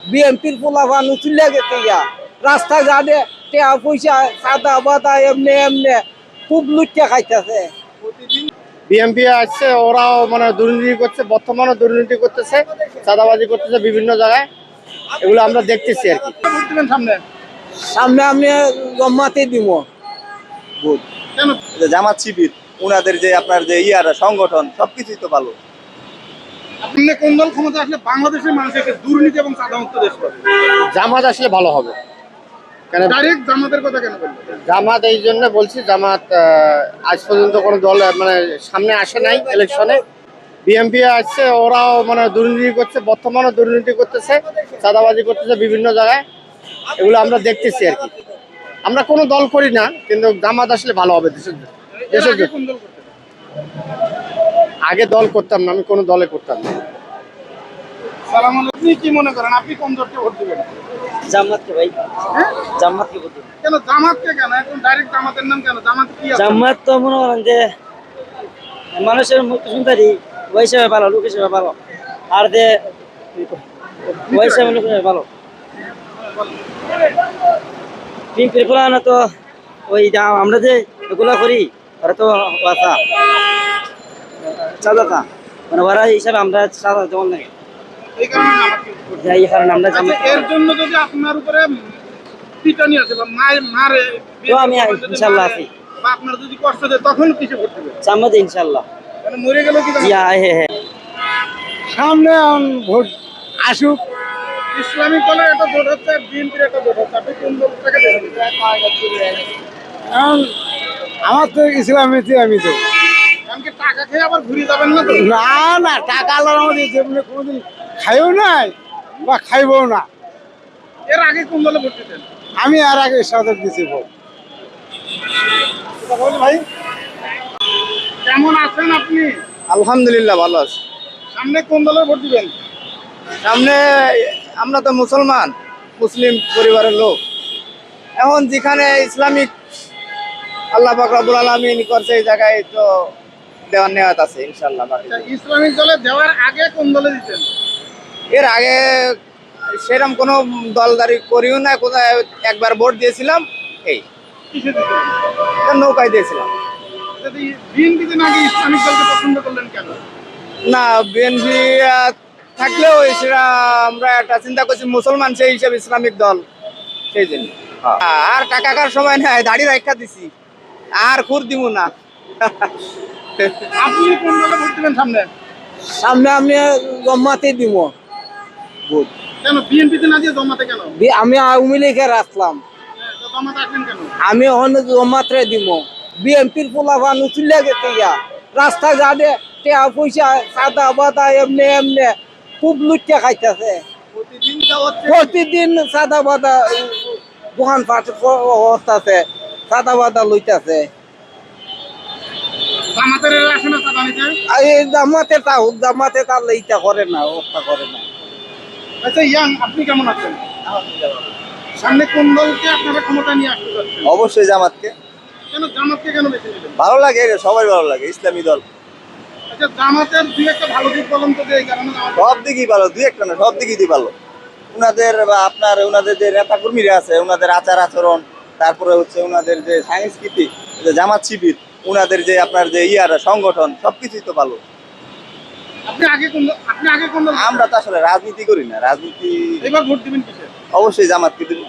বিএনপির পোলাপান চুলে গেছে গা রাস্তাঘাটে টেয়া পয়সা সাদা বাদা এমনি এমনি খুব লুটে খাইতেছে। বিএনপি আসছে, ওরাও মানে দুর্নীতি করছে, বর্তমানে দুর্নীতি করতেছে, চাঁদাবাজি করতেছে বিভিন্ন জায়গায়, এগুলো আমরা দেখতেছি আর কি। সামনে সামনে আমি জম্মাতে দিব ভোট। জামাত শিবির ওনাদের যে আপনার যে সংগঠন সবকিছুই তো ভালো। আপনি কোন দল ক্ষমতা আসলে বাংলাদেশের মানুষকে দুর্নীতি এবং চাঁদামুক্ত দেশ পাবে? জামাত আসলে ভালো হবে। কেন ডাইরেক্ট জামাতের কথা কেন বললেন? জামাত এই জন্য বলছি, জামাত আজ পর্যন্ত কোনো দল মানে সামনে আসে নাই ইলেকশনে। বিএনপি আসছে, ওরাও মানে দুর্নীতি করছে, বর্তমানে দুর্নীতি করতেছে, চাঁদাবাজি করতেছে বিভিন্ন জায়গায়, এগুলো আমরা দেখতেছি আর কি। আমরা কোনো দল করি না, কিন্তু জামাত আসলে ভালো হবে দেশের এর দেশের আগে জন্য। কোন দল করতেন? আগে দল করতাম না, আমি কোনো দলে করতাম না। সালাম আলাইকুম। আপনি কি মনে করেন আপনি কোন দলকে ভোট দিবেন? জামাতকে ভাই, হ্যাঁ? জামাতকে ভোট দিব। কেন জামাতকে কেন? এখন ডাইরেক্ট জামাতের নাম কেন? জামাত কি আছে? জামাত তো মনে করেন যে মানুষের মুক্তি সুন্দরী ওই হিসাবে ভালো, লোক হিসাবে ভালো, আর যে ওই হিসাবে লোক হিসাবে ভালো। পিম্পির খোলানো তো ওই আমরা যে এগুলা করি ওরা তো আচ্ছা চাঁদাতা, মানে ওরা হিসাবে আমরা চাঁদা যেমন লাগে এই কারণে জামাতকে ভোট দিবেন। এই কারণে আমরা আচ্ছা, জামাত এর জন্য যদি আপনার উপরে পিটানি আছে বা মারে তো আমি ইনশাল্লাহ আছি। বা আপনার যদি কষ্ট দেয় তখন কিসে ভোট দিবেন? জামাত ইনশাল্লাহ। মানে মরে গেল কি জামাত? ইয়া হে হে সামনে ভোট আসুক। ইসলামিক দলের একটা ভোট হচ্ছে, বিএনপির একটা ভোট হচ্ছে, আপনি কোন দলটাকে দেখেন? এখন আমার তো ইসলামীতে আমি তো কারণকে টাকা খেয়ে আবার ঘুরে যাবেন না তো? না না, টাকা আল্লাহর আমাদের জীবনে কোনোদিন খাইও নাই বা খাইবও না। এর আগে কোন দলে ভোট দিতেন? আমি আর আগে সাদক দিছি ভোট। কথা বলি ভাই, কেমন আছেন আপনি? আলহামদুলিল্লাহ ভালো আছে। সামনে কোন দলে ভোট দিবেন? সামনে আমরা তো মুসলমান, মুসলিম পরিবারের লোক। এখন যেখানে ইসলামিক আল্লাহ পাক রব্বুল আলামিন করছে এই জায়গায় তো দেওয়ার নেওয়াত আছে ইনশাআল্লাহ। আচ্ছা, ইসলামিক দলে দেওয়ার আগে কোন দলে দিতেন? এর আগে সেরকম কোনো দলদারি করিও না, কোথায় একবার ভোট দিয়েছিলাম, এই কিসে দিতেন? নৌকায় দিয়েছিলাম। যদি বিএনপিতে না গিয়ে ইসলামিক দলকে পছন্দ করলেন কেন? না, বিএনপি থাকলেও সেটা আমরা একটা চিন্তা করছি মুসলমান সেই হিসাবে ইসলামিক দল, সেই জন্য। আর টাকা কার সময় নাই, দাড়ি রাখা দিছি, আর খুর দিব না। আপনি কোন দলে ভোট দিবেন সামনে? সামনে আমি জম্মাতে দিব ভোট। কেন বিএনপিতে না দিয়ে জমাতে কেন? আমি আওয়ামী লীগের আসলাম, তো জমাতে আসলেন কেন? আমি অন্য জমাতে দিব। বিএনপির পোলাপান চুলে গেছে গা রাস্তাঘাটে টেয়া পয়সা সাদা বাদা এমনি এমনি খুব লুটে খাইতেছে। প্রতিদিন যা হচ্ছে, প্রতিদিন সাদা বাদা দোকান পাট হচ্ছে, সাদা বাদা লইতেছে। জামাতের আসে না চাঁদা নিতে? আর এই জামাতে তা লইটা করে না, অবস্থা করে না। আচ্ছা ইয়াং, আপনি কেমন আছেন? সামনে কোন দলকে আপনারা ক্ষমতা নিয়ে আসতে চাচ্ছেন? অবশ্যই জামাতকে কেন জামাতকে কেন বেছে নিলেন? ভালো লাগে, সবাই ভালো লাগে, ইসলামী দল। আচ্ছা, জামাতের দুই একটা ভালো দিক বলুন তো, যে এই কারণে জামাত। সব দিকই ভালো, দুই একটা না, সব দিকই ভালো। উনাদের বা আপনার উনাদের যে নেতা কর্মীরা আছে, উনাদের আচার আচরণ, তারপরে হচ্ছে উনাদের যে সংস্কৃতি, যে জামাত শিবির উনাদের যে আপনার যে সংগঠন সবকিছুই তো ভালো। আপনি আগে কোন দল? আমরা তো আসলে রাজনীতি করি না, রাজনীতি এবার ভোট দিবেন কিসে? অবশ্যই জামাতকে দিব।